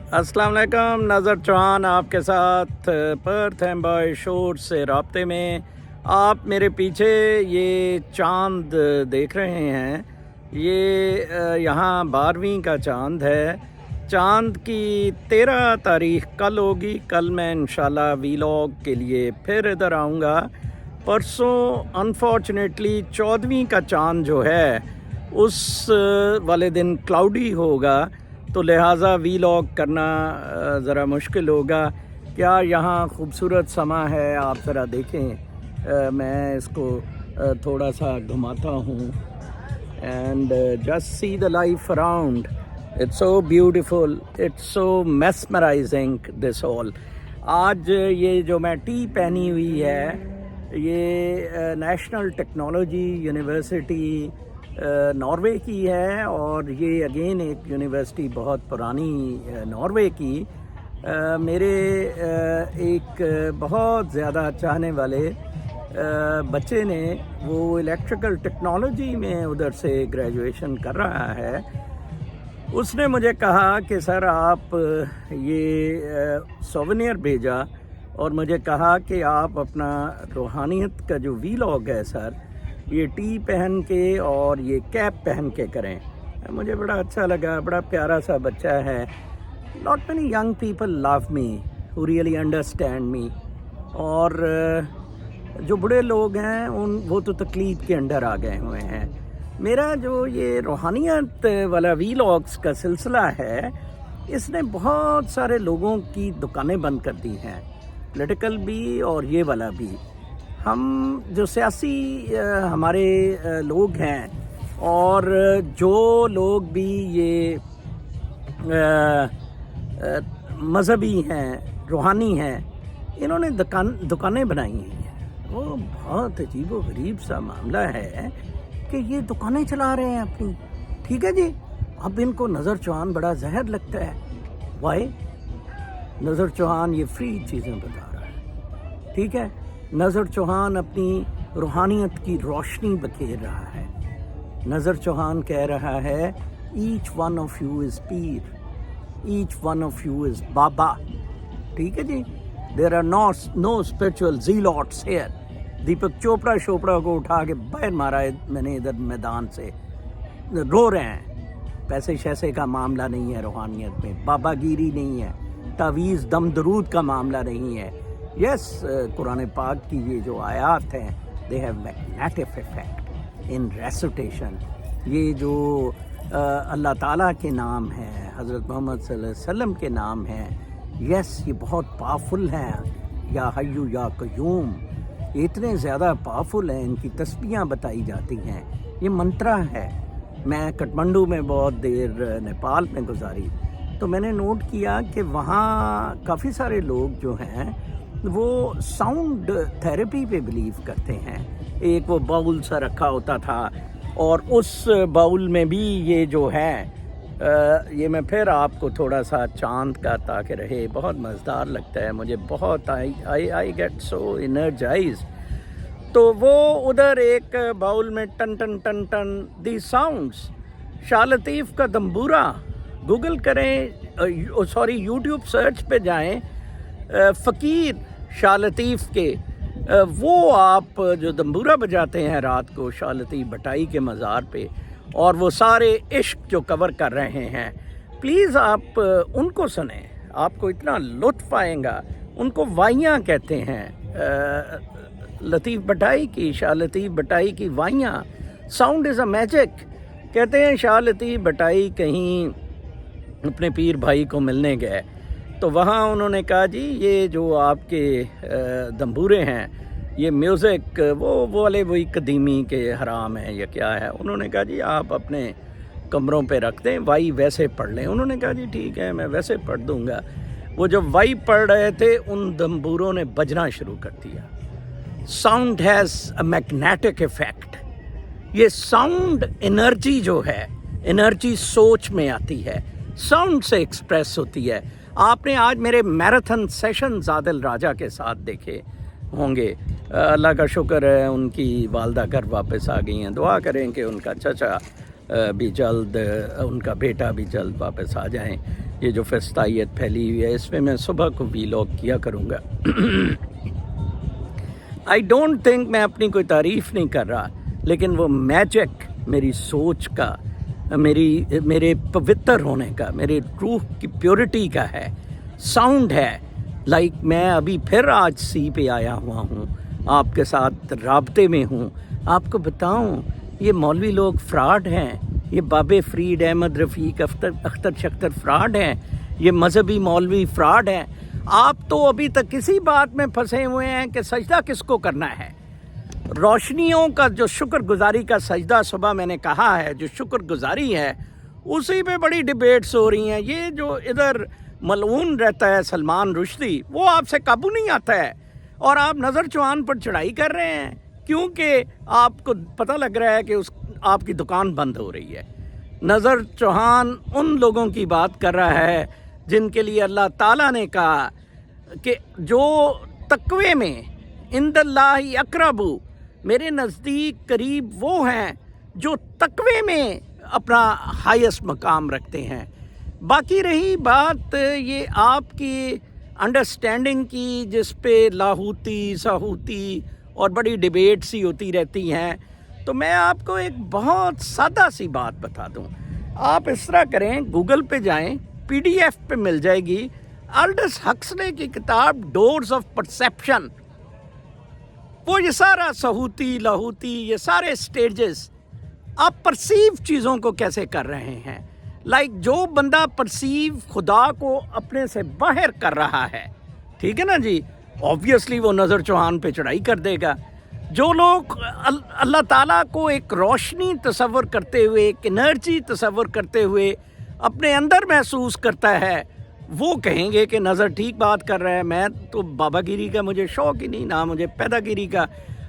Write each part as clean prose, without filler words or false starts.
अस्सलाम वालेकुम, नज़र चौहान आपके साथ पर्थ एंड बॉय शोर से राब्ते में। आप मेरे पीछे ये चांद देख रहे हैं, ये यहाँ 12वीं का चांद है। चांद की 13 तारीख कल होगी। कल मैं इंशाल्लाह वीलॉग के लिए फिर इधर आऊँगा। परसों अनफॉर्चुनेटली 14वीं का चांद जो है उस वाले दिन क्लाउडी होगा, तो लिहाजा वीलॉग करना ज़रा मुश्किल होगा। क्या यहाँ खूबसूरत समा है, आप ज़रा देखें। मैं इसको थोड़ा सा घुमाता हूँ and just see the life around. It's so beautiful, it's so mesmerising this all. आज ये जो मैं टी पहनी हुई है, ये नेशनल टेक्नोलॉजी यूनिवर्सिटी नॉर्वे की है, और ये अगेन एक यूनिवर्सिटी बहुत पुरानी नॉर्वे की। मेरे एक बहुत ज़्यादा चाहने वाले बच्चे ने, वो इलेक्ट्रिकल टेक्नोलॉजी में उधर से ग्रेजुएशन कर रहा है, उसने मुझे कहा कि सर आप ये सोवेनियर भेजा और मुझे कहा कि आप अपना रूहानियत का जो वीलॉग है सर, ये टी पहन के और ये कैप पहन के करें। मुझे बड़ा अच्छा लगा, बड़ा प्यारा सा बच्चा है। Not many young people love me who really understand me, और जो बड़े लोग हैं वो तो तकलीफ के अंडर आ गए हुए हैं। मेरा जो ये रूहानियत वाला वीलॉग्स का सिलसिला है, इसने बहुत सारे लोगों की दुकानें बंद कर दी हैं, पॉलिटिकल भी और ये वाला भी। हम जो सियासी हमारे लोग हैं, और जो लोग भी ये मज़हबी हैं, रूहानी हैं, इन्होंने दुकानें बनाई हैं। वो बहुत अजीब व गरीब सा मामला है कि ये दुकानें चला रहे हैं अपनी। ठीक है जी, अब इनको नज़र चौहान बड़ा जहर लगता है। वाई? नज़र चौहान ये फ्री चीज़ें बता रहा है, ठीक है। नज़र चौहान अपनी रूहानियत की रोशनी बखेर रहा है। नज़र चौहान कह रहा है each one of you is पीर, each one of you is बाबा। ठीक है जी, there are no spiritual zealots here. Deepak Chopra को उठा के बाहर मारा है मैंने इधर मैदान से, रो रहे हैं। पैसे शैसे का मामला नहीं है रूहानियत में, बाबागिरी नहीं है, तावीज़ दम दरूद का मामला नहीं है। यस, कुरान पाक की ये जो आयात हैं, they have magnetic effect in recitation. ये जो अल्लाह ताला के नाम हैं, हज़रत मोहम्मद सल्लल्लाहु अलैहि वसल्लम के नाम हैं, यस ये बहुत पावरफुल हैं। या हय्यू या क़य्यूम, ये इतने ज़्यादा पावरफुल हैं, इनकी तस्बीहां बताई जाती हैं। ये मंत्रा है। मैं काठमांडू में बहुत देर नेपाल में गुजारी, तो मैंने नोट किया कि वहाँ काफ़ी सारे लोग जो हैं वो साउंड थेरेपी पे बिलीव करते हैं। एक वो बाउल सा रखा होता था, और उस बाउल में भी ये जो है ये मैं फिर आपको थोड़ा सा चांद का ताकि रहे, बहुत मज़ेदार लगता है मुझे, बहुत आई गेट सो एनर्जाइज। तो वो उधर एक बाउल में टन टन टन टन दी साउंड्स, शाह लतीफ़ का तंबूरा, गूगल करें, सॉरी यूट्यूब सर्च पे जाएं, फ़कीर शाह लतीफ़ के, वो आप जो तंबूरा बजाते हैं रात को शाह लतीफ़ भटाई के मज़ार पे, और वो सारे इश्क जो कवर कर रहे हैं, प्लीज़ आप उनको सुने, आपको इतना लुत्फ़ आएगा। उनको वाइयाँ कहते हैं, लतीफ़ भटाई की, शाह लतीफ़ भटाई की वाइयाँ। Sound is a magic. कहते हैं शाह लतीफ़ भटाई कहीं अपने पीर भाई को मिलने गए, तो वहाँ उन्होंने कहा जी ये जो आपके तंबूरे हैं, ये म्यूज़िक वो वाले वही कदीमी के हराम है या क्या है। उन्होंने कहा जी आप अपने कमरों पे रख दें, वाई वैसे पढ़ लें। उन्होंने कहा जी ठीक है, मैं वैसे पढ़ दूँगा। वो जब वाई पढ़ रहे थे, उन तंबूरों ने बजना शुरू कर दिया। Sound has a magnetic effect. ये साउंड एनर्जी जो है, एनर्जी सोच में आती है, साउंड से एक्सप्रेस होती है। आपने आज मेरे मैराथन सेशन आदिल राजा के साथ देखे होंगे। अल्लाह का शुक्र है, उनकी वालदा घर वापस आ गई हैं। दुआ करें कि उनका चचा بھی جلد ان کا بیٹا بھی جلد واپس آ جائیں. یہ جو فسطائیت پھیلی ہوئی ہے اس میں میں صبح کو ویلاگ کیا کروں گا. آئی ڈونٹ تھنک میں اپنی کوئی تعریف نہیں کر رہا, لیکن وہ میجک میری سوچ کا, میرے پوتر ہونے کا, میرے روح کی پیورٹی کا ہے, ساؤنڈ ہے. لائک میں ابھی پھر آج سی پہ آیا ہوا ہوں, آپ کے ساتھ رابطے میں ہوں. آپ کو بتاؤں یہ مولوی لوگ فراڈ ہیں, یہ بابے فرید, احمد رفیق, اختر شختر فراڈ ہیں, یہ مذہبی مولوی فراڈ ہیں. آپ تو ابھی تک کسی بات میں پھنسے ہوئے ہیں کہ سجدہ کس کو کرنا ہے. روشنیوں کا جو شکر گزاری کا سجدہ صبح میں نے کہا ہے, جو شکر گزاری ہے اسی پہ بڑی ڈیبیٹس ہو رہی ہیں. یہ جو ادھر ملعون رہتا ہے سلمان رشدی, وہ آپ سے قابو نہیں آتا ہے, اور آپ نظر چوہان پر چڑھائی کر رہے ہیں کیونکہ آپ کو پتہ لگ رہا ہے کہ آپ کی دکان بند ہو رہی ہے. نظر چوہان ان لوگوں کی بات کر رہا ہے جن کے لیے اللہ تعالیٰ نے کہا کہ جو تقوی میں عند اللہ اقرب, میرے نزدیک قریب وہ ہیں جو تقوی میں اپنا ہائیسٹ مقام رکھتے ہیں. باقی رہی بات یہ آپ کی انڈرسٹینڈنگ کی, جس پہ لاہوتی ساہوتی اور بڑی ڈیبیٹس ہی ہوتی رہتی ہیں, تو میں آپ کو ایک بہت سادہ سی بات بتا دوں. آپ اس طرح کریں, گوگل پہ جائیں, PDF پہ مل جائے گی الڈس ہکسلے کی کتاب ڈورز آف پرسیپشن. وہ یہ سارا سہوتی لاہوتی یہ سارے سٹیجز آپ پرسیو چیزوں کو کیسے کر رہے ہیں. لائک جو بندہ پرسیو خدا کو اپنے سے باہر کر رہا ہے, ٹھیک ہے نا جی, آبویسلی وہ نظر چوہان پہ چڑھائی کر دے گا. جو لوگ اللہ تعالیٰ کو ایک روشنی تصور کرتے ہوئے, ایک انرجی تصور کرتے ہوئے اپنے اندر محسوس کرتا ہے, وہ کہیں گے کہ نظر ٹھیک بات کر رہا ہے. میں تو بابا گیری کا مجھے شوق ہی نہیں, نہ مجھے پیدا گیری کا.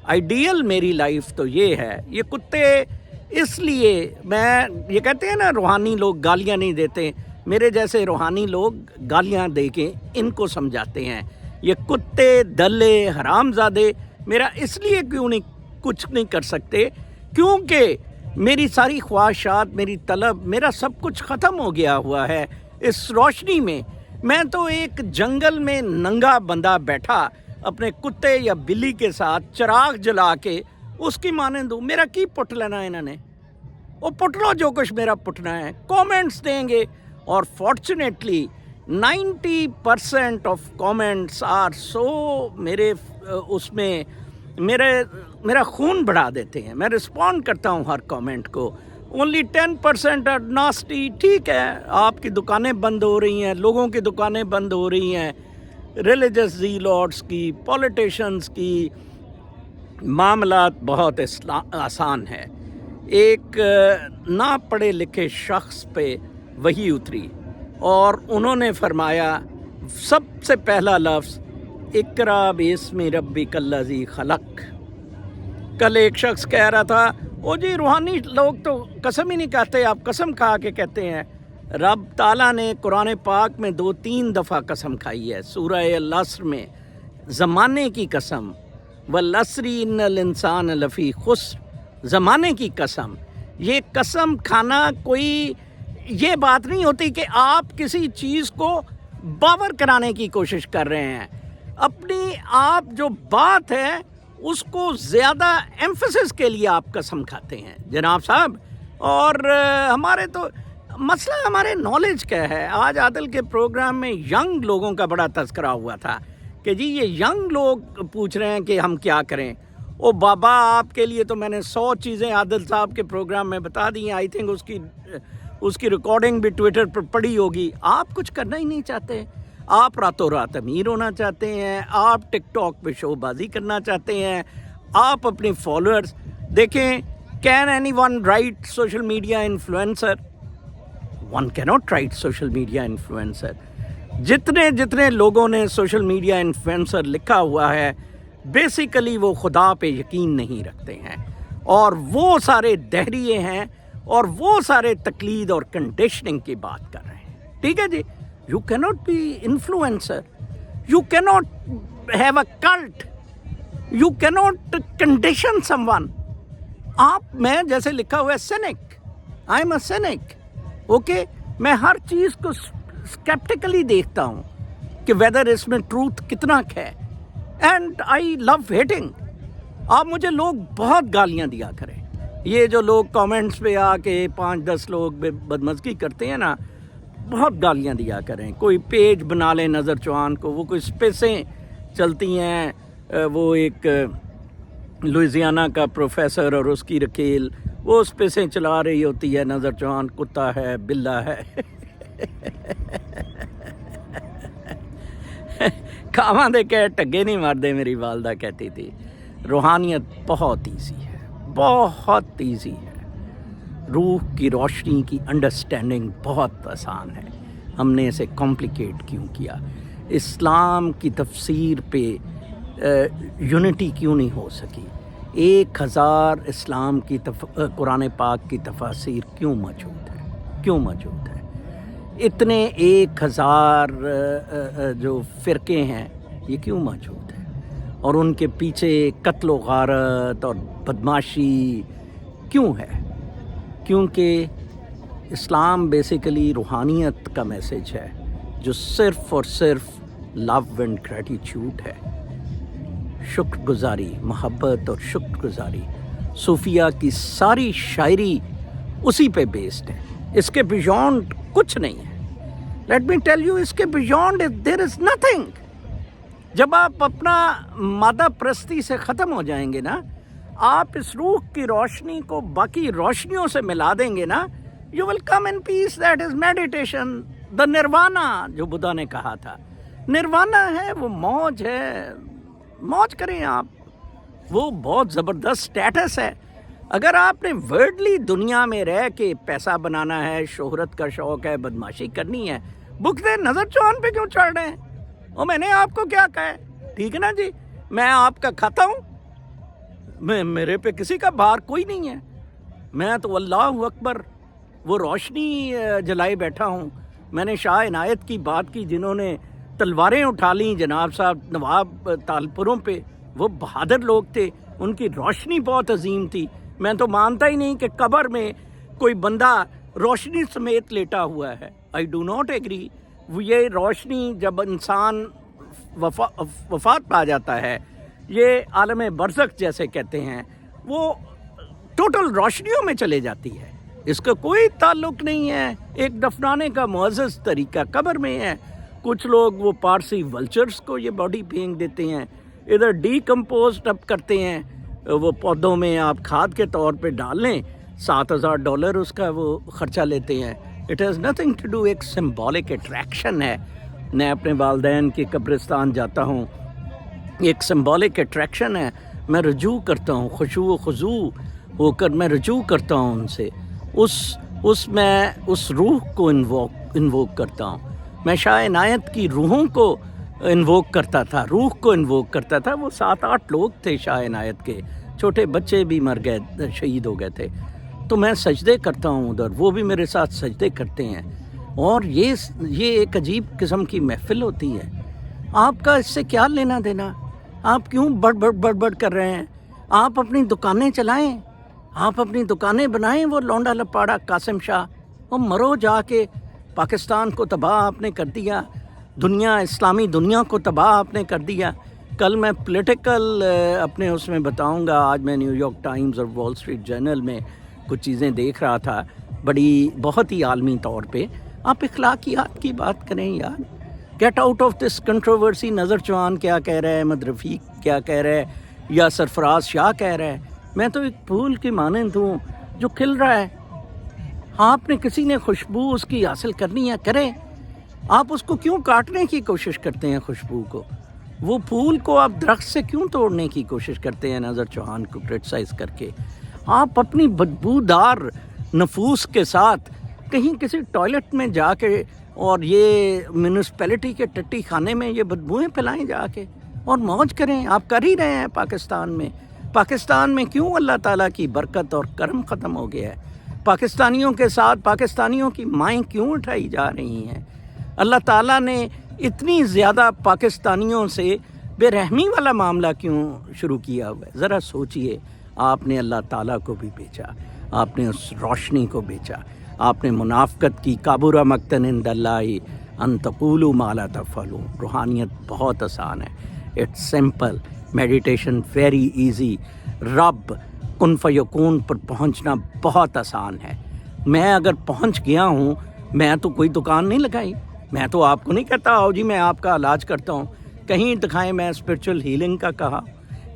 آئیڈیل میری لائف تو یہ ہے. یہ کتے اس لیے, میں یہ کہتے ہیں نا روحانی لوگ گالیاں نہیں دیتے, میرے جیسے روحانی لوگ گالیاں دے کے ان کو سمجھاتے ہیں. یہ کتے دلے حرام زادے میرا اس لیے کیوں نہیں کچھ نہیں کر سکتے, کیونکہ میری ساری خواہشات, میری طلب, میرا سب کچھ ختم ہو گیا ہوا ہے اس روشنی میں. میں تو ایک جنگل میں ننگا بندہ بیٹھا اپنے کتے یا بلی کے ساتھ چراغ جلا کے اس کی مانند ہوں. میرا کی پٹ لینا انہوں نے, وہ پٹ لو جو کچھ میرا پٹنا ہے. کومنٹس دیں گے, اور fortunately 90% of comments are so میرے اس میں میرا خون بڑھا دیتے ہیں. میں رسپونڈ کرتا ہوں ہر کومنٹ کو. Only 10% are nasty. ٹھیک ہے, آپ کی دکانیں بند ہو رہی ہیں, لوگوں کی دکانیں بند ہو رہی ہیں, ریلیجس زیلوٹس کی, پولیٹیشنز کی. معاملات بہت آسان ہے. ایک نہ پڑھے لکھے شخص پہ وحی اتری اور انہوں نے فرمایا سب سے پہلا لفظ اقرا باسم ربک الذی خلق. کل ایک شخص کہہ رہا تھا او جی روحانی لوگ تو قسم ہی نہیں کہتے, آپ قسم کھا کے کہتے ہیں. رب تعالیٰ نے قرآن پاک میں 2-3 دفعہ قسم کھائی ہے. سورہ العصر میں زمانے کی قسم, والعصر ان الانسان لفی خسر, زمانے کی قسم. یہ قسم کھانا کوئی یہ بات نہیں ہوتی کہ آپ کسی چیز کو باور کرانے کی کوشش کر رہے ہیں. اپنی آپ جو بات ہے اس کو زیادہ ایمفسس کے لیے آپ قسم کھاتے ہیں جناب صاحب. اور ہمارے تو مسئلہ ہمارے نالج کا ہے. آج عادل کے پروگرام میں ینگ لوگوں کا بڑا تذکرہ ہوا تھا کہ جی یہ ینگ لوگ پوچھ رہے ہیں کہ ہم کیا کریں. او بابا آپ کے لیے تو میں نے 100 چیزیں عادل صاحب کے پروگرام میں بتا دی ہیں. آئی تھنک اس کی ریکارڈنگ بھی ٹویٹر پر پڑی ہوگی. آپ کچھ کرنا ہی نہیں چاہتے. آپ راتوں رات امیر ہونا چاہتے ہیں, آپ ٹک ٹاک پہ شو بازی کرنا چاہتے ہیں, آپ اپنی فالوورز دیکھیں. Can any one write social media influencer? One cannot write social media influencer. جتنے لوگوں نے سوشل میڈیا انفلوئنسر لکھا ہوا ہے بیسیکلی وہ خدا پہ یقین نہیں رکھتے ہیں, اور وہ سارے دہریے ہیں, اور وہ سارے تقلید اور کنڈیشننگ کی بات کر رہے ہیں. ٹھیک ہے جی, you cannot be influencer, you cannot have a cult, you cannot condition some one. آپ میں جیسے لکھا ہوا ہے cynic, I am a cynic, okay. मैं हर चीज़ को स्केप्टिकली देखता हूँ कि वेदर इसमें ट्रूथ कितना है, एंड आई लव हेटिंग। आप मुझे लोग बहुत गालियाँ दिया करें, ये जो लोग कमेंट्स पे आके 5-10 लोग बदमज़गी करते हैं ना, बहुत गालियाँ दिया करें। कोई पेज बना ले नज़र चौहान को, वो कोई स्पेसें चलती हैं, वो एक लुइसियाना का प्रोफेसर और उसकी रकील, वो स्पेसें चला रही होती है, नज़र चौहान कुत्ता है, बिल्ला है। कावां दे कह टग्गे नहीं मारते, मेरी वालदा कहती थी। रूहानियत बहुत ईजी है, बहुत ईजी है। रूह की रोशनी की अंडरस्टैंडिंग बहुत आसान है, हमने इसे कॉम्प्लिकेट क्यों किया? इस्लाम की तफसीर पे यूनिटी क्यों नहीं हो सकी? 1000 इस्लाम की कुरान पाक की तफसीर क्यों मौजूद है, क्यों मौजूद है? इतने 1000 जो फ़िरके हैं, ये क्यों मौजूद है? और उनके पीछे कत्ल व गारत और बदमाशी क्यों है? क्योंकि इस्लाम बेसिकली रूहानियत का मैसेज है, जो सिर्फ़ और सिर्फ लव एंड ग्रेटिट्यूड है, शुक्रगुजारी, मोहब्बत और शुक्रगुजारी। सूफिया की सारी शायरी उसी पे बेस्ड है, इसके बियॉन्ड कुछ नहीं है। लेट मी टेल यू, इसके बियॉन्ड देयर इज़ नथिंग। जब आप अपना मादा परस्ती से ख़त्म हो जाएंगे ना, आप इस रूह की रोशनी को बाकी रोशनियों से मिला देंगे ना, you will come in peace. That is meditation, the nirvana, जो बुद्धा ने कहा था। निर्वाणा है, वो मौज है, मौज करें आप। वो बहुत ज़बरदस्त स्टेटस है। अगर आपने वर्ल्डली दुनिया में रह के पैसा बनाना है, शोहरत का शौक़ है, बदमाशी करनी है, बुक दे नज़र चौहान पे क्यों चढ़ रहे हैं? और मैंने आपको क्या कहा है? ठीक है ना जी, मैं आपका खाता हूँ, मेरे पे किसी का भार कोई नहीं है। मैं तो अल्लाह अकबर, वो रोशनी जलाए बैठा हूँ। मैंने शाह इनायत की बात की, जिन्होंने तलवारें उठा ली जनाब साहब नवाब तालपुरों पे, वो बहादुर लोग थे, उनकी रोशनी बहुत अजीम थी। मैं तो मानता ही नहीं कि कब्र में कोई बंदा रोशनी समेत लेटा हुआ है। I do not agree. ये रोशनी जब इंसान वफात पा जाता है, ये आलम बरज़ख जैसे कहते हैं, वो टोटल रोशनियों में चले जाती है, इसका कोई ताल्लुक़ नहीं है। एक दफनाने का मुअज़्ज़ज़ तरीका कब्र में है। कुछ लोग वो पारसी वल्चर्स को ये बॉडी फेंक देते हैं, इधर डीकम्पोज्ड अप करते हैं, वो पौधों में आप खाद के तौर पे डाल लें, $7,000 उसका वो ख़र्चा लेते हैं। It has nothing to do, एक सिम्बॉलिक अट्रैक्शन है। मैं अपने वालदैन के कब्रिस्तान जाता हूँ, एक सिम्बॉलिक अट्रैक्शन है। मैं रजू करता हूँ, खुशू व खुजू होकर मैं रजू करता हूँ उनसे, मैं उस रूह को इन्वोक करता हूँ। मैं शाह इनायत की रूहों को इन्वोक करता था, रूह को इन्वोक करता था। वो 7-8 लोग थे शाह इनायत के, छोटे बच्चे भी मर गए, शहीद हो गए थे। तो मैं सजदे करता हूँ उधर, वो भी मेरे साथ सजदे करते हैं, और ये एक अजीब किस्म की महफिल होती है। आपका इससे क्या लेना देना? आप क्यों बड़ कर रहे हैं? आप अपनी दुकानें चलाएं, आप अपनी दुकानें बनाएं। वो लौंडा लपाड़ा कासिम शाह, वो मरो जाके। पाकिस्तान को तबाह आपने कर दिया, दुनिया, इस्लामी दुनिया को तबाह आपने कर दिया। कल मैं पॉलिटिकल अपने उसमें बताऊंगा। आज मैं न्यूयॉर्क टाइम्स और वॉल स्ट्रीट जर्नल में कुछ चीज़ें देख रहा था, बहुत ही आलमी तौर पे। आप इखलाकियात की बात करें यार। Get out of this controversy. नज़र चौहान क्या कह रहा है, अहमद रफ़ीक क्या कह रहा है, या सरफराज शाह कह रहा है। मैं तो एक फूल की मानंद हूँ जो खिल रहा है। आपने किसी ने खुशबू उसकी हासिल करनी है, करें। आप उसको क्यों काटने की कोशिश करते हैं खुशबू को? वो फूल को आप दरख्त से क्यों तोड़ने की कोशिश करते हैं नज़र चौहान को क्रिटिसाइज़ करके? आप अपनी बदबूदार नफूस के साथ कहीं किसी टॉयलेट में जाके और ये म्यूनिसिपैलिटी के टट्टी खाने में ये बदबूएं फैलाएं जाके, और मौज करें। आप कर ही रहे हैं पाकिस्तान में। पाकिस्तान में क्यों अल्लाह ताला की बरकत और करम ख़त्म हो गया है? पाकिस्तानियों के साथ पाकिस्तानियों की माएँ क्यों उठाई जा रही हैं? अल्लाह ताला ने इतनी ज़्यादा पाकिस्तानियों से बेरहमी वाला मामला क्यों शुरू किया हुआ है? ज़रा सोचिए। आपने अल्लाह ताला को भी बेचा, آپ نے اس روشنی کو بیچا. آپ نے منافقت کی. کابر مقتن عند اللہ ان تقولوا ما لا تفعلون. روحانیت بہت آسان ہے. It's simple. Meditation very easy. رب کن فیکون پر پہنچنا بہت آسان ہے. میں اگر پہنچ گیا ہوں, میں تو کوئی دکان نہیں لگائی. میں تو آپ کو نہیں کہتا آؤ جی میں آپ کا علاج کرتا ہوں. کہیں دکھائے میں اسپرچل ہیلنگ کا کہا,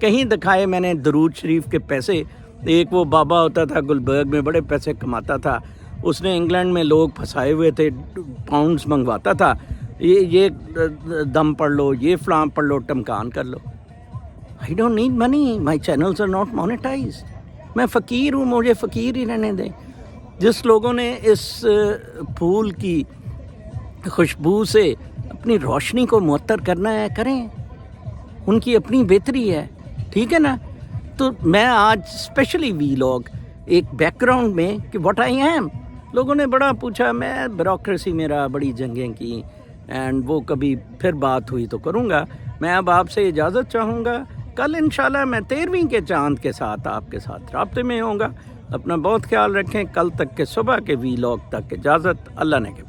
کہیں دکھائے میں نے درود شریف کے پیسے. ایک وہ بابا ہوتا تھا گلبرگ میں, بڑے پیسے کماتا تھا. اس نے انگلینڈ میں لوگ پھنسائے ہوئے تھے, پاؤنڈز منگواتا تھا. یہ دم پڑھ لو, یہ فلاں پڑھ لو, ٹمکان کر لو. I don't need money. My channels are not monetized. میں فقیر ہوں, مجھے فقیر ہی رہنے دیں. جس لوگوں نے اس پھول کی خوشبو سے اپنی روشنی کو معطر کرنا ہے کریں, ان کی اپنی بہتری ہے, ٹھیک ہے نا. تو میں آج اسپیشلی وی لاگ ایک بیک گراؤنڈ میں کہ واٹ آئی ایم. لوگوں نے بڑا پوچھا, میں بیوروکریسی میرا بڑی جنگیں کی, اینڈ وہ کبھی پھر بات ہوئی تو کروں گا. میں اب آپ سے اجازت چاہوں گا. کل انشاءاللہ میں 13ویں کے چاند کے ساتھ آپ کے ساتھ رابطے میں ہوں گا. اپنا بہت خیال رکھیں. کل تک کے صبح کے وی لاگ تک اجازت. اللہ نے